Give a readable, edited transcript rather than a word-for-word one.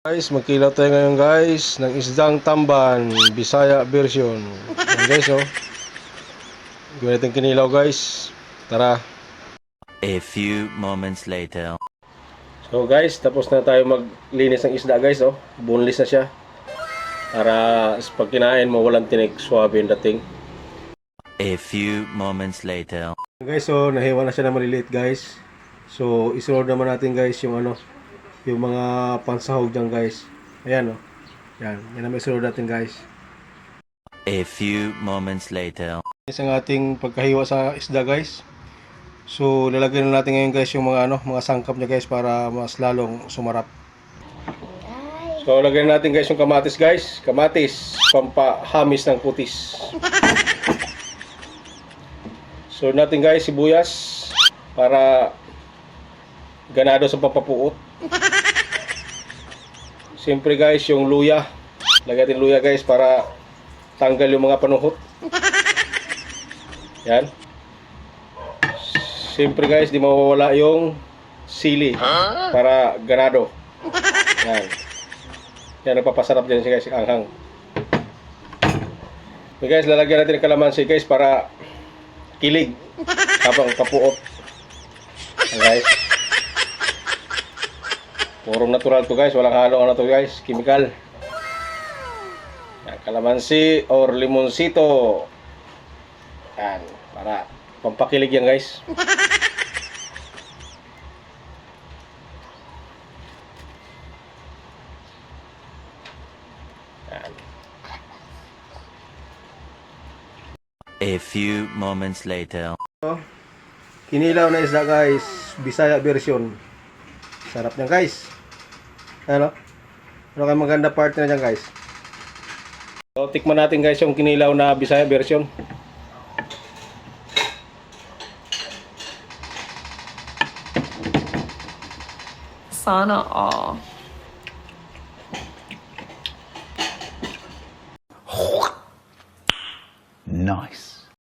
Guys, magkilaw tayo ngayon guys ng isdang tamban, Bisaya version. Yan guys, oh. Gawin natin kinilaw guys. Tara. A few moments later. So guys, tapos na tayo maglinis ng isda guys, oh. Boneless na siya. Para pag kinain mo walang tinik, swabe yung dating. A few moments later. Guys, so nahiwa na siya na maliliit guys. So isunod naman natin guys yung yung mga pansahog dyan guys. Ayan, oh. Yan naman isunod natin guys. A few moments later. Isang ating pagkahiwa sa isda guys. So lalagyan na natin ngayon guys yung mga sangkap niya guys para mas lalong sumarap. So lagyan natin guys yung kamatis guys. Kamatis, pampahamis ng kutis. So natin guys sibuyas para ganado sa pampapuot. Siyempre guys yung luya. Lagyan natin luya guys para tanggal yung mga panuhot. Yan. Siyempre guys, di mawawala yung sili para ganado. Yan. Yan, nagpapasarap dyan guys, anghang. Okay guys, lalagyan natin ng kalamansi guys para kilig habang papuot. Yan guys. Purong natural to guys, walang halong to guys, chemical. Yan, kalamansi or limonsito. Yan, para pampakilig yan guys. Yan. A few moments later. Kinilaw na isda guys, Bisaya version. Sarap niyan guys. Ano? Ano kayo maganda part na dyan guys? So tikman natin guys yung kinilaw na Bisaya version. Sana all. Nice.